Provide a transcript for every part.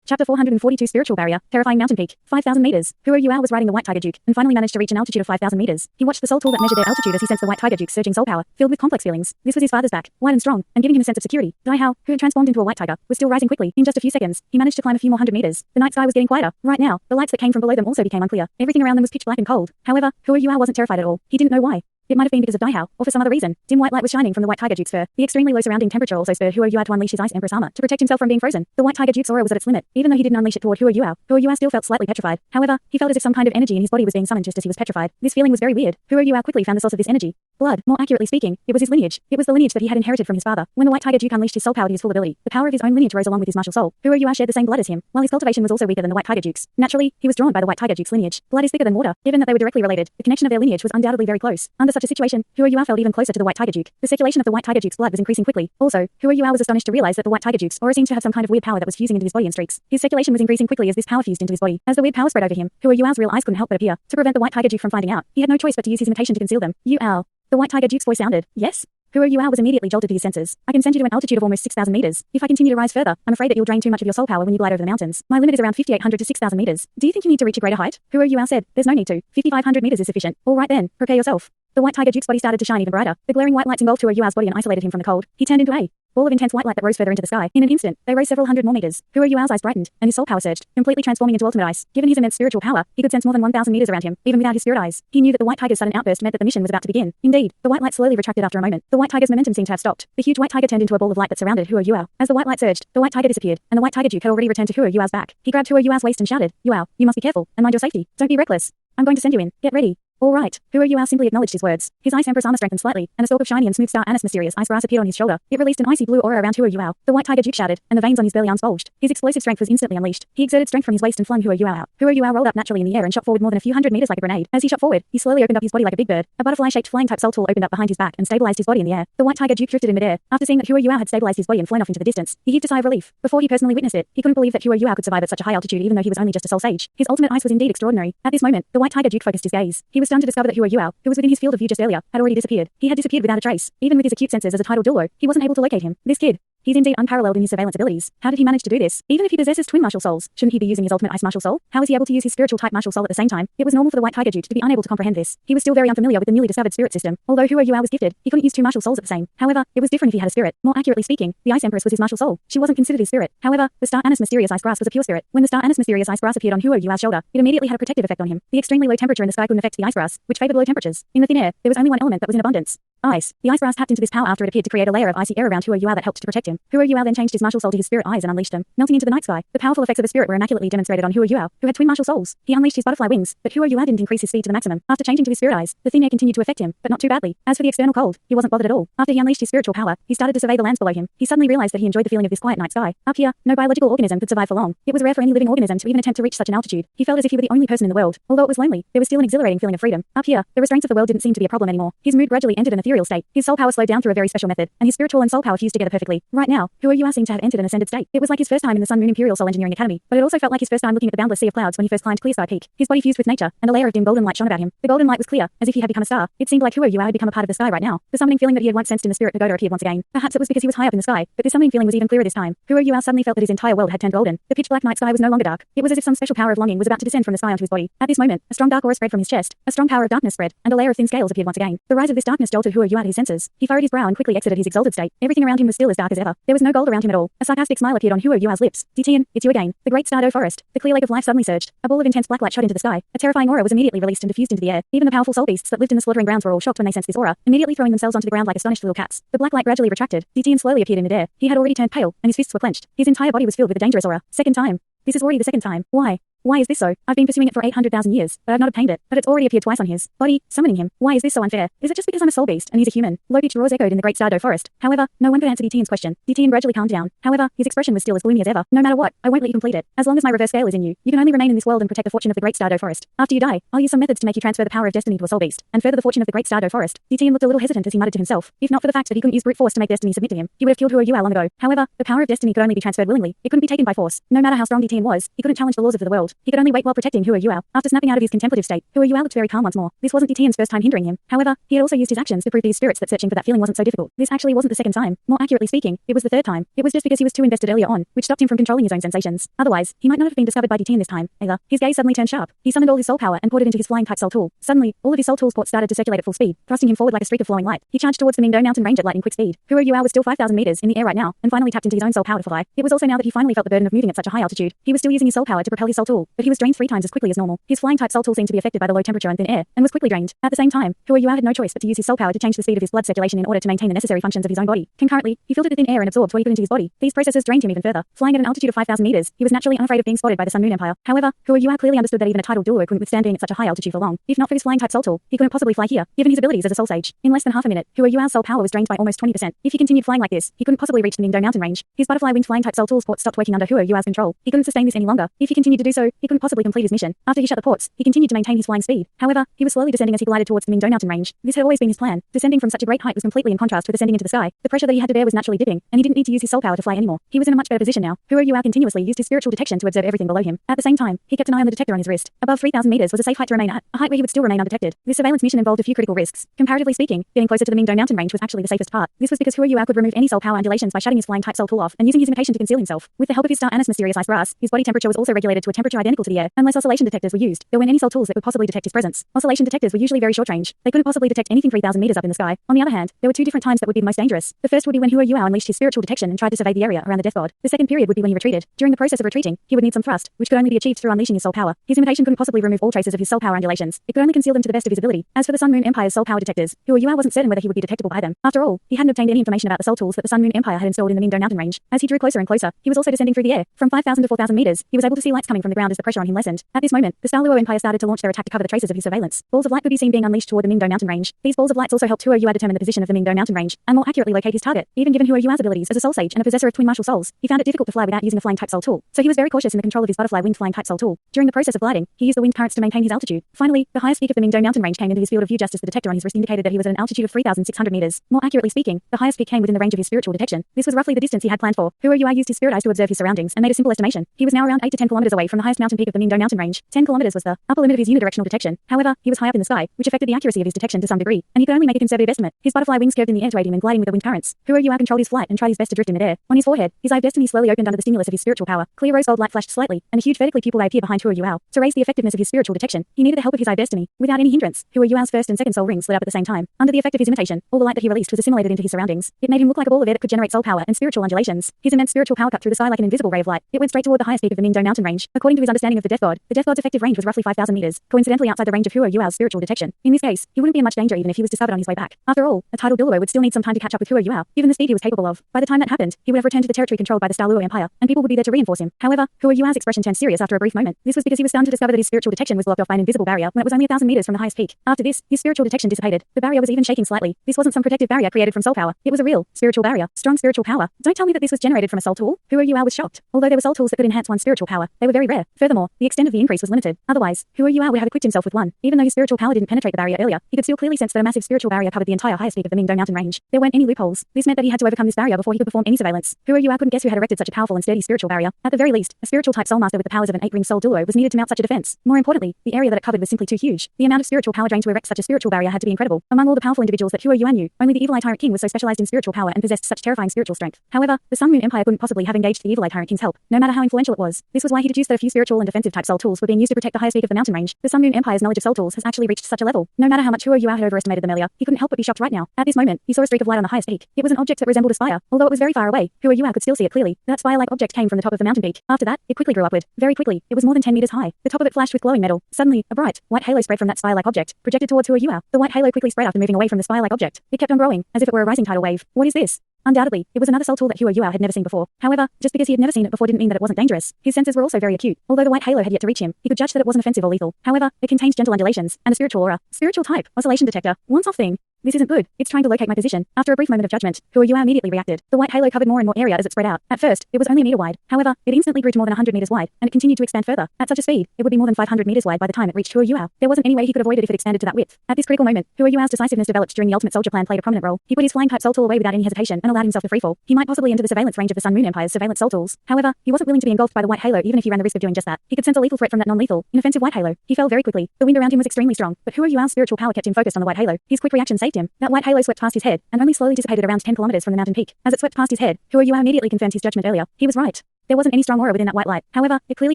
Chapter 442 Spiritual Barrier, Terrifying Mountain Peak, 5,000 meters. Hua Yuao was riding the White Tiger Duke, and finally managed to reach an altitude of 5,000 meters. He watched the soul tool that measured their altitude as he sensed the White Tiger Duke's surging soul power, filled with complex feelings. This was his father's back, wide and strong, and giving him a sense of security. Dai Hao, who had transformed into a white tiger, was still rising quickly. In just a few seconds, he managed to climb a few more hundred meters. The night sky was getting quieter. Right now, the lights that came from below them also became unclear. Everything around them was pitch black and cold. However, Hua Yuao wasn't terrified at all. He didn't know why. It might have been because of Dai Hao, or for some other reason. Dim white light was shining from the White Tiger Duke's fur. The extremely low surrounding temperature also spurred Hua Yuao to unleash his Ice Empress armor to protect himself from being frozen. The White Tiger Duke's aura was at its limit. Even though he didn't unleash it toward Hua Yuao still felt slightly petrified. However, he felt as if some kind of energy in his body was being summoned just as he was petrified. This feeling was very weird. Hua Yuao quickly found the source of this energy. Blood. More accurately speaking, it was his lineage. It was the lineage that he had inherited from his father. When the White Tiger Duke unleashed his soul power to his full ability, the power of his own lineage rose along with his martial soul. Hua Yuao shared the same blood as him, while his cultivation was also weaker than the White Tiger Duke's. Naturally, he was drawn by the White Tiger Duke's lineage. Blood is thicker than water. Given that they were directly related, the connection of their lineage was undoubtedly very close. Under such a situation, Hua Yuao felt even closer to the White Tiger Duke. The circulation of the White Tiger Duke's blood was increasing quickly. Also, Hua Yuao was astonished to realize that the White Tiger Duke's aura seemed to have some kind of weird power that was fusing into his body in streaks. His circulation was increasing quickly as this power fused into his body. As the weird power spread over him, Hua Yuao's real eyes couldn't help but appear. To prevent the White Tiger Duke from finding out, he had no choice but to use his imitation to conceal them. Yuao. The White Tiger Duke's voice sounded. Yes? Hua Yuao was immediately jolted to his senses. I can send you to an altitude of almost 6,000 meters. If I continue to rise further, I'm afraid that you'll drain too much of your soul power when you glide over the mountains. My limit is around 5,800 to 6,000 meters. Do you think you need to reach a greater height? Hua Yuao said. There's no need to. 5,500 meters is sufficient. All right then, prepare yourself. The White Tiger Duke's body started to shine even brighter. The glaring white lights engulfed Hua Yuao's body and isolated him from the cold. He turned into a ball of intense white light that rose further into the sky. In an instant, they rose several hundred more meters. Hua Yuao's eyes brightened, and his soul power surged, completely transforming into ultimate ice. Given his immense spiritual power, he could sense more than 1,000 meters around him, even without his spirit eyes. He knew that the White Tiger's sudden outburst meant that the mission was about to begin. Indeed, the white light slowly retracted after a moment. The White Tiger's momentum seemed to have stopped. The huge White Tiger turned into a ball of light that surrounded Hua Yuao. As the white light surged, the White Tiger disappeared, and the White Tiger Duke had already returned to Hua Yuao's back. He grabbed Hua Yuao's waist and shouted, "Yuao, you must be careful, and mind your safety. Don't be reckless. I'm going to send you in. Get ready." All right. Hua Yuao simply acknowledged his words. His Ice Empress armor strengthened slightly, and a stalk of shiny and smooth star anise mysterious ice grass appeared on his shoulder. It released an icy blue aura around Hua Yuao. The White Tiger Duke shouted, and the veins on his belly arms bulged. His explosive strength was instantly unleashed. He exerted strength from his waist and flung Hua Yuao out. Hua Yuao rolled up naturally in the air and shot forward more than a few hundred meters like a grenade. As he shot forward, he slowly opened up his body like a big bird. A butterfly-shaped flying-type soul tool opened up behind his back and stabilized his body in the air. The White Tiger Duke drifted in midair. After seeing that Hua Yuao had stabilized his body and flown off into the distance, he heaved a sigh of relief. Before he personally witnessed it, he couldn't believe that Hua Yuao could survive at such a high altitude even though he was only just a soul sage. His ultimate ice was indeed extraordinary. At this moment, the White Tiger Duke focused his gaze. He was stunned to discover that Hua Yuao, who was within his field of view just earlier, had already disappeared. He had disappeared without a trace. Even with his acute senses as a tidal Douluo, he wasn't able to locate him. This kid. He's indeed unparalleled in his surveillance abilities. How did he manage to do this? Even if he possesses twin martial souls, shouldn't he be using his ultimate ice martial soul? How is he able to use his spiritual type martial soul at the same time? It was normal for the White Tiger Duke to be unable to comprehend this. He was still very unfamiliar with the newly discovered spirit system. Although Hua Yuao was gifted, he couldn't use two martial souls at the same. However, it was different if he had a spirit. More accurately speaking, the Ice Empress was his martial soul. She wasn't considered his spirit. However, the star anise mysterious ice grass was a pure spirit. When the star anise mysterious ice grass appeared on Hua Yuao's shoulder, it immediately had a protective effect on him. The extremely low temperature in the sky couldn't affect the ice grass, which favored low temperatures. In the thin air, there was only one element that was in abundance. Ice. The ice grass tapped into this power after it appeared to create a layer of icy air around Hua Yuao that helped to protect him. Hua Yuao then changed his martial soul to his spirit eyes and unleashed them, melting into the night sky. The powerful effects of a spirit were immaculately demonstrated on Hua Yuao, who had twin martial souls. He unleashed his butterfly wings, but Hua Yuao didn't increase his speed to the maximum. After changing to his spirit eyes, the thin air continued to affect him, but not too badly. As for the external cold, he wasn't bothered at all. After he unleashed his spiritual power, he started to survey the lands below him. He suddenly realized that he enjoyed the feeling of this quiet night sky. Up here, no biological organism could survive for long. It was rare for any living organism to even attempt to reach such an altitude. He felt as if he were the only person in the world. Although it was lonely, there was still an exhilarating feeling of freedom. Up here, the restraints of the world didn't seem to be a problem anymore. His mood gradually entered an ethereal state. His soul power slowed down through a very special method, and his spiritual and soul power fused together perfectly. Right now, Hua Yuao seemed to have entered an ascended state. It was like his first time in the Sun Moon Imperial Soul Engineering Academy, but it also felt like his first time looking at the boundless sea of clouds when he first climbed Clear Sky Peak. His body fused with nature, and a layer of dim golden light shone about him. The golden light was clear, as if he had become a star. It seemed like Hua Yuao had become a part of the sky right now. The summoning feeling that he had once sensed in the spirit pagoda appeared once again. Perhaps it was because he was high up in the sky, but this summoning feeling was even clearer this time. Hua Yuao suddenly felt that his entire world had turned golden. The pitch black night sky was no longer dark. It was as if some special power of longing was about to descend from the sky onto his body. At this moment, a strong dark aura spread from his chest. A strong power of darkness spread, and a layer of thin scales appeared once again. The rise of this darkness jolted Hua Yuao to his senses. He furrowed his brow and quickly exited his exalted state. Everything around him was still as dark as ever. There was no gold around him at all. A sarcastic smile appeared on Hua Yuao's lips. Ditian, it's you again. The great Stardo forest. The clear lake of life suddenly surged. A ball of intense black light shot into the sky. A terrifying aura was immediately released and diffused into the air. Even the powerful soul beasts that lived in the slaughtering grounds were all shocked when they sensed this aura, immediately throwing themselves onto the ground like astonished little cats. The black light gradually retracted. Ditian slowly appeared in midair. He had already turned pale, and his fists were clenched. His entire body was filled with a dangerous aura. Second time. This is already the second time. Why? Why is this so? I've been pursuing it for 800,000 years, but I've not obtained it. But it's already appeared twice on his body, summoning him. Why is this so unfair? Is it just because I'm a soul beast and he's a human? Low-pitched roars echoed in the great Stardo forest. However, no one could answer Ditian's question. Ditian gradually calmed down. However, his expression was still as gloomy as ever. No matter what, I won't let you complete it. As long as my reverse scale is in you, you can only remain in this world and protect the fortune of the great Stardo forest. After you die, I'll use some methods to make you transfer the power of destiny to a soul beast, and further the fortune of the great Stardo forest. Ditian looked a little hesitant as he muttered to himself. If not for the fact that he couldn't use brute force to make destiny submit to him, he would have killed Hua Yuao long ago. However, the power of destiny could only be transferred willingly. It couldn't be taken by force. No matter how strong Ditian was, he couldn't challenge the laws of the world. He could only wait while protecting Hua Yuao. After snapping out of his contemplative state, Hua Yuao looked very calm once more. This wasn't Tian's first time hindering him. However, he had also used his actions to prove to his spirits that searching for that feeling wasn't so difficult. This actually wasn't the second time. More accurately speaking, it was the third time. It was just because he was too invested earlier on, which stopped him from controlling his own sensations. Otherwise, he might not have been discovered by Tian this time, either. His gaze suddenly turned sharp. He summoned all his soul power and poured it into his flying type soul tool. Suddenly, all of his soul tool's ports started to circulate at full speed, thrusting him forward like a streak of flowing light. He charged towards the Mingdou mountain range at lightning quick speed. Hua Yuao was still 5,000 meters in the air right now, and finally tapped into his own soul power to fly. It was also now that he finally felt the burden of moving at such a high altitude. He was still using his soul power to propel his soul tool, but he was drained 3 times as quickly as normal. His flying type soul tool seemed to be affected by the low temperature and thin air, and was quickly drained. At the same time, Hua Yuao had no choice but to use his soul power to change the speed of his blood circulation in order to maintain the necessary functions of his own body. Concurrently, he filtered the thin air and absorbed what he put into his body. These processes drained him even further. Flying at an altitude of 5,000 meters, he was naturally unafraid of being spotted by the Sun Moon Empire. However, Hua Yuao clearly understood that even a titled Douluo couldn't withstand being at such a high altitude for long. If not for his flying type soul tool, he couldn't possibly fly here, given his abilities as a soul sage. In less than half a minute, Hua Yuao's soul power was drained by almost 20%. If he continued flying like this, he couldn't possibly reach the Mingdou mountain range. His butterfly winged flying type soul tool's ports stopped working under Hua Yuao's control. He couldn't sustain this any longer. If he continued to do so, he couldn't possibly complete his mission. After he shut the ports, he continued to maintain his flying speed. However, he was slowly descending as he glided towards the Mingdou mountain range. This had always been his plan. Descending from such a great height was completely in contrast with ascending into the sky. The pressure that he had to bear was naturally dipping, and he didn't need to use his soul power to fly anymore. He was in a much better position now. Hua Yuao continuously used his spiritual detection to observe everything below him. At the same time, he kept an eye on the detector on his wrist. Above 3,000 meters was a safe height to remain at, a height where he would still remain undetected. This surveillance mission involved a few critical risks. Comparatively speaking, getting closer to the Mingdou mountain range was actually the safest part. This was because Hua Yuao could remove any soul power undulations by shutting his flying type soul tool off and using his imitation to conceal himself. With the help of his star Anna's mysterious ice brass, his body temperature was also regulated to a temperature identical to the air. Unless oscillation detectors were used, there weren't any soul tools that could possibly detect his presence. Oscillation detectors were usually very short range. They couldn't possibly detect anything 3,000 meters up in the sky. On the other hand, there were 2 different times that would be the most dangerous. The first would be when Hua Yuao unleashed his spiritual detection and tried to survey the area around the death god. The second period would be when he retreated. During the process of retreating, he would need some thrust, which could only be achieved through unleashing his soul power. His imitation couldn't possibly remove all traces of his soul power undulations. It could only conceal them to the best of his ability. As for the Sun Moon Empire's soul power detectors, Hua Yuao wasn't certain whether he would be detectable by them. After all, he hadn't obtained any information about the soul tools that the Sun Moon Empire had installed in the Mingdou mountain range. As he drew closer and closer, he was also descending through the air. From 5,000 to 4,000 meters, he was able to see lights coming from the ground as the pressure on him lessened. At this moment, the Dalu Empire started to launch their attack to cover the traces of his surveillance. Balls of light could be seen being unleashed toward the Mingdou mountain range. These balls of lights also helped Hua Yuao determine the position of the Mingdou mountain range and more accurately locate his target. Even given Hua Yuao's abilities as a soul sage and a possessor of twin martial souls, he found it difficult to fly without using a flying type soul tool. So he was very cautious in the control of his butterfly winged flying type soul tool. During the process of gliding, he used the wind currents to maintain his altitude. Finally, the highest peak of the Mingdou mountain range came into his field of view just as the detector on his wrist indicated that he was at an altitude of 3,600 meters. More accurately speaking, the highest peak came within the range of his spiritual detection. This was roughly the distance he had planned for. Hua Yuao used his spirit eyes to observe his surroundings and made a simple estimation. He was now around 8 to 10 kilometers away from the highest mountain peak of the Mingdou mountain range. 10 kilometers was the upper limit of his unidirectional detection. However, he was high up in the sky, which affected the accuracy of his detection to some degree, and he could only make a conservative estimate. His butterfly wings curved in the air to aid him in gliding with the wind currents. Hua Yuao controlled his flight and tried his best to drift in midair. On his forehead, his eye of destiny slowly opened under the stimulus of his spiritual power. Clear rose gold light flashed slightly, and a huge vertically pupil ray appeared behind Hua Yuao. To raise the effectiveness of his spiritual detection, he needed the help of his eye of destiny. Without any hindrance, Hua Yuao's first and second soul rings lit up at the same time. Under the effect of his imitation, all the light that he released was assimilated into his surroundings. It made him look like a ball of air that could generate soul power and spiritual undulations. His immense spiritual power cut through the sky like an invisible ray of light. It went straight toward the highest peak of the Mingdou mountain range. According to his understanding of the death god's effective range was roughly 5,000 meters, coincidentally outside the range of Hua Yuao's spiritual detection. In this case, he wouldn't be in much danger even if he was discovered on his way back. After all, a titled Douluo would still need some time to catch up with Hua Yuao, given the speed he was capable of. By the time that happened, he would have returned to the territory controlled by the Dalu Empire, and people would be there to reinforce him. However, Hua Yuao's expression turned serious after a brief moment. This was because he was stunned to discover that his spiritual detection was blocked off by an invisible barrier when it was only 1,000 meters from the highest peak. After this, his spiritual detection dissipated. The barrier was even shaking slightly. This wasn't some protective barrier created from soul power. It was a real, spiritual barrier. Strong spiritual power. Don't tell me that this was generated from a soul tool. Hua Yuao was shocked. Although there were soul tools that could enhance one's spiritual power, they were very rare. Furthermore, the extent of the increase was limited. Otherwise, Hua Yuao would have equipped himself with one. Even though his spiritual power didn't penetrate the barrier earlier, he could still clearly sense that a massive spiritual barrier covered the entire highest peak of the Mingdou mountain range. There weren't any loopholes. This meant that he had to overcome this barrier before he could perform any surveillance. Hua Yuao couldn't guess who had erected such a powerful and sturdy spiritual barrier. At the very least, a spiritual type soul master with the powers of an 8-ring soul Douluo was needed to mount such a defense. More importantly, the area that it covered was simply too huge. The amount of spiritual power drained to erect such a spiritual barrier had to be incredible. Among all the powerful individuals that Hua Yuao knew, only the Evil Eye Tyrant King was so specialized in spiritual power and possessed such terrifying spiritual strength. However, the Sun Moon Empire couldn't possibly have engaged the Evil Eye Tyrant King's help, no matter how influential it was. This was why he deduced that a few spiritual and defensive type soul tools were being used to protect the highest peak of the mountain range. The Sun Moon Empire's knowledge of soul tools has actually reached such a level. No matter how much Hua Yuao had overestimated them earlier, he couldn't help but be shocked right now. At this moment, he saw a streak of light on the highest peak. It was an object that resembled a spire. Although it was very far away, Hua Yuao could still see it clearly. That spire-like object came from the top of the mountain peak. After that, it quickly grew upward. Very quickly, it was more than 10 meters high. The top of it flashed with glowing metal. Suddenly, a bright, white halo spread from that spire-like object, projected towards Hua Yuao. The white halo quickly spread after moving away from the spire-like object. It kept on growing, as if it were a rising tidal wave. What is this? Undoubtedly, it was another soul tool that Hua Yuao had never seen before. However, just because he had never seen it before didn't mean that it wasn't dangerous. His senses were also very acute. Although the white halo had yet to reach him, he could judge that it wasn't offensive or lethal. However, it contained gentle undulations and a spiritual aura. Spiritual type, oscillation detector, once-off thing. This isn't good. It's trying to locate my position. After a brief moment of judgment, Huoyuao immediately reacted. The white halo covered more and more area as it spread out. At first, it was only a meter wide. However, it instantly grew to more than 100 meters wide, and it continued to expand further. At such a speed, it would be more than 500 meters wide by the time it reached Huoyuao. There wasn't any way he could avoid it if it expanded to that width. At this critical moment, Huoyuao's decisiveness developed during the ultimate soldier plan played a prominent role. He put his flying type soul tool away without any hesitation and allowed himself to freefall. He might possibly enter the surveillance range of the Sun Moon Empire's surveillance soul tools. However, he wasn't willing to be engulfed by the white halo even if he ran the risk of doing just that. He could sense a lethal threat from that non-lethal, inoffensive white halo. He fell very quickly. The wind around him was extremely strong, but Huoyuao's spiritual power kept him focused on the white halo. His quick reaction saved him. That white halo swept past his head and only slowly dissipated around 10 kilometers from the mountain peak. As it swept past his head, Huoyuao immediately confirmed his judgment earlier. He was right. There wasn't any strong aura within that white light. However, it clearly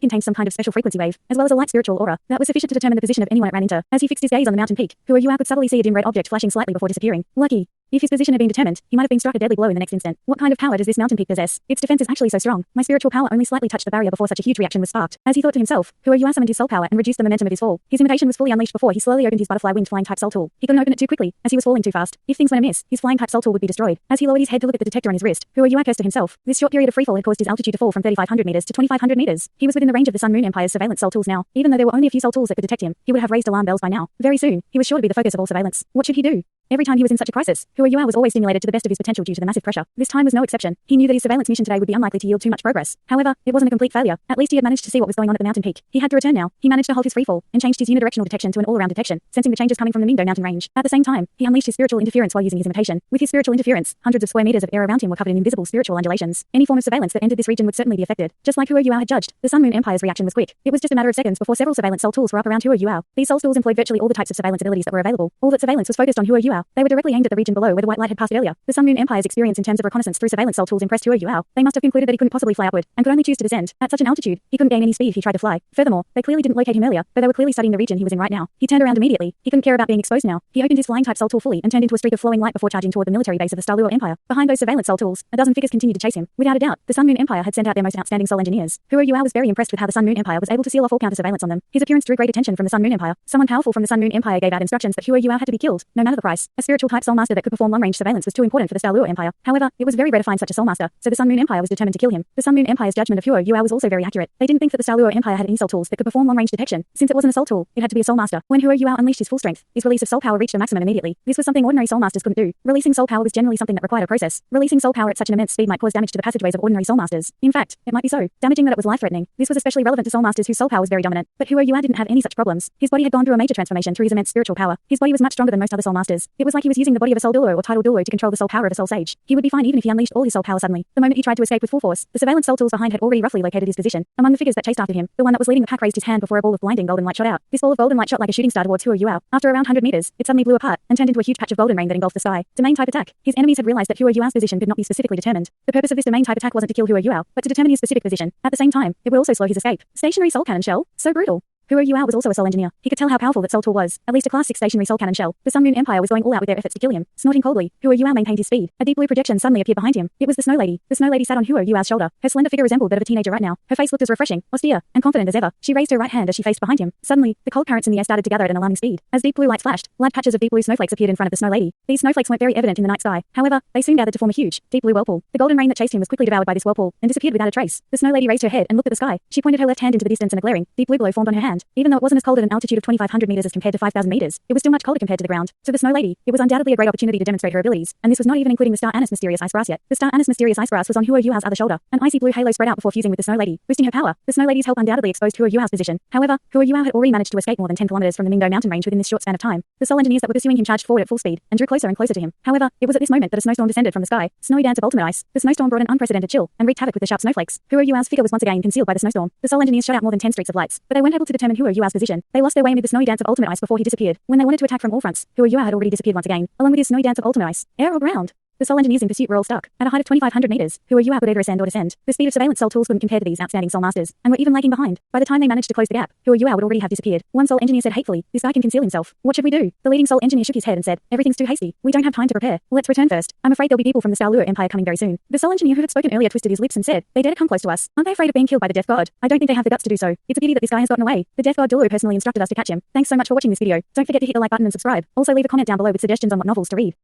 contained some kind of special frequency wave, as well as a light spiritual aura that was sufficient to determine the position of anyone it ran into. As he fixed his gaze on the mountain peak, Huoyuao could subtly see a dim red object flashing slightly before disappearing. Lucky. If his position had been determined, he might have been struck a deadly blow in the next instant. What kind of power does this mountain peak possess? Its defense is actually so strong. My spiritual power only slightly touched the barrier before such a huge reaction was sparked. As he thought to himself, Huoyuao summoned his soul power and reduced the momentum of his fall. His imitation was fully unleashed before he slowly opened his butterfly winged flying type soul tool. He couldn't open it too quickly, as he was falling too fast. If things went amiss, his flying type soul tool would be destroyed. As he lowered his head to look at the detector on his wrist, Huoyuao cursed to himself. This short period of freefall had caused his altitude to fall from 3,500 meters to 2,500 meters. He was within the range of the Sun Moon Empire's surveillance soul tools now. Even though there were only a few soul tools that could detect him, he would have raised alarm bells by now. Very soon, he was sure to be the focus of all surveillance. What should he do? Every time he was in such a crisis, Huoyuao was always stimulated to the best of his potential due to the massive pressure. This time was no exception. He knew that his surveillance mission today would be unlikely to yield too much progress. However, it wasn't a complete failure. At least he had managed to see what was going on at the mountain peak. He had to return now. He managed to halt his freefall and changed his unidirectional detection to an all-around detection, sensing the changes coming from the Mingdo mountain range. At the same time, he unleashed his spiritual interference while using his imitation. With his spiritual interference, hundreds of square meters of air around him were covered in invisible spiritual undulations. Any form of surveillance that entered this region would certainly be affected. Just like Huoyuao had judged, the Sun Moon Empire's reaction was quick. It was just a matter of seconds before several surveillance soul tools were up around Huoyuao. These soul tools employed virtually all the types of surveillance abilities that were available. All that surveillance was focused on Huoyuao. They were directly aimed at the region below where the white light had passed earlier. The Sun Moon Empire's experience in terms of reconnaissance through surveillance soul tools impressed Huoyuao. They must have concluded that he couldn't possibly fly upward and could only choose to descend. At such an altitude, he couldn't gain any speed if he tried to fly. Furthermore, they clearly didn't locate him earlier, but they were clearly studying the region he was in right now. He turned around immediately. He couldn't care about being exposed now. He opened his flying type soul tool fully and turned into a streak of flowing light before charging toward the military base of the Dalu Empire. Behind those surveillance soul tools, a dozen figures continued to chase him. Without a doubt, the Sun Moon Empire had sent out their most outstanding soul engineers. Huoyuao was very impressed with how the Sun Moon Empire was able to seal off all counter surveillance on them. His appearance drew great attention from the Sun Moon Empire. Someone powerful from the Sun Moon Empire gave out instructions that Huoyuao had to be killed, no matter the price. A spiritual type soul master that could perform long-range surveillance was too important for the Dalu Empire. However, it was very rare to find such a soul master, so the Sun Moon Empire was determined to kill him. The Sun Moon Empire's judgment of Huoyuao was also very accurate. They didn't think that the Dalu Empire had any soul tools that could perform long-range detection. Since it wasn't a soul tool, it had to be a soul master. When Huoyuao unleashed his full strength, his release of soul power reached a maximum immediately. This was something ordinary soul masters couldn't do. Releasing soul power was generally something that required a process. Releasing soul power at such an immense speed might cause damage to the passageways of ordinary soul masters. In fact, it might be so damaging that it was life-threatening. This was especially relevant to soul masters whose soul power was very dominant. But Huoyuao didn't have any such problems. His body had gone through a major transformation through his immense spiritual power. His body was much stronger than most other soul masters. It was like he was using the body of a soul Douluo or title Douluo to control the soul power of a soul sage. He would be fine even if he unleashed all his soul power suddenly. The moment he tried to escape with full force, the surveillance soul tools behind had already roughly located his position. Among the figures that chased after him, the one that was leading the pack raised his hand before a ball of blinding golden light shot out. This ball of golden light shot like a shooting star towards Huoyuao. After around 100 meters, it suddenly blew apart and turned into a huge patch of golden rain that engulfed the sky. Domain type attack. His enemies had realized that Huoyuao's position could not be specifically determined. The purpose of this domain type attack wasn't to kill Huoyuao, but to determine his specific position. At the same time, it would also slow his escape. Stationary soul cannon shell. So brutal. Huoyuao was also a soul engineer. He could tell how powerful that soul tool was. At least a class 6 stationary soul cannon shell. The Sun Moon Empire was going all out with their efforts to kill him. Snorting coldly, Huoyuao maintained his speed. A deep blue projection suddenly appeared behind him. It was the Snow Lady. The Snow Lady sat on Huoyuao's shoulder. Her slender figure resembled that of a teenager right now. Her face looked as refreshing, austere, and confident as ever. She raised her right hand as she faced behind him. Suddenly, the cold currents in the air started to gather at an alarming speed. As deep blue lights flashed, large patches of deep blue snowflakes appeared in front of the Snow Lady. These snowflakes weren't very evident in the night sky. However, they soon gathered to form a huge, deep blue whirlpool. The golden rain that chased him was quickly devoured by this whirlpool and disappeared without a trace. The Snow Lady raised her head and looked at the sky. She pointed her left hand into the distance and a glaring, deep blue glow formed on her hand. Even though it wasn't as cold at an altitude of 2,500 meters as compared to 5,000 meters, it was still much colder compared to the ground. To the Snow Lady, it was undoubtedly a great opportunity to demonstrate her abilities, and this was not even including the Star Anise mysterious ice grass yet. The Star Anise mysterious ice grass was on Huoyuao's other shoulder. An icy blue halo spread out before fusing with the Snow Lady, boosting her power. The Snow Lady's help undoubtedly exposed Huoyuao's position. However, Huoyuao had already managed to escape more than 10 kilometers from the Mingdo mountain range within this short span of time. The soul engineers that were pursuing him charged forward at full speed and drew closer and closer to him. However, it was at this moment that a snowstorm descended from the sky. Snowy dance of ultimate ice. The snowstorm brought an unprecedented chill and wreaked havoc with the sharp snowflakes. Huoyuao's figure was once again concealed by the snowstorm. The soul engineers shot out more than 10 streaks of lights, but they weren't able to determine Huoyuao's position. They lost their way amid the snowy dance of ultimate ice before he disappeared. When they wanted to attack from all fronts, Huoyuao had already disappeared once again, along with his snowy dance of ultimate ice. Air or ground? The soul engineers in pursuit were all stuck. At a height of 2,500 meters, Huoyuao could either ascend or descend. The speed of surveillance soul tools couldn't compare to these outstanding soul masters, and were even lagging behind. By the time they managed to close the gap, Huoyuao would already have disappeared. One soul engineer said hatefully, "This guy can conceal himself. What should we do?" The leading soul engineer shook his head and said, "Everything's too hasty. We don't have time to prepare. Let's return first. I'm afraid there'll be people from the Dalu Empire coming very soon." The soul engineer who had spoken earlier twisted his lips and said, "They dare to come close to us. Aren't they afraid of being killed by the Death God? I don't think they have the guts to do so. It's a pity that this guy has gotten away. The Death God Dalu personally instructed us to catch him. Thanks so much for watching this video. Don't forget to hit the like button and subscribe. Also leave a comment down below with suggestions on what novels to read.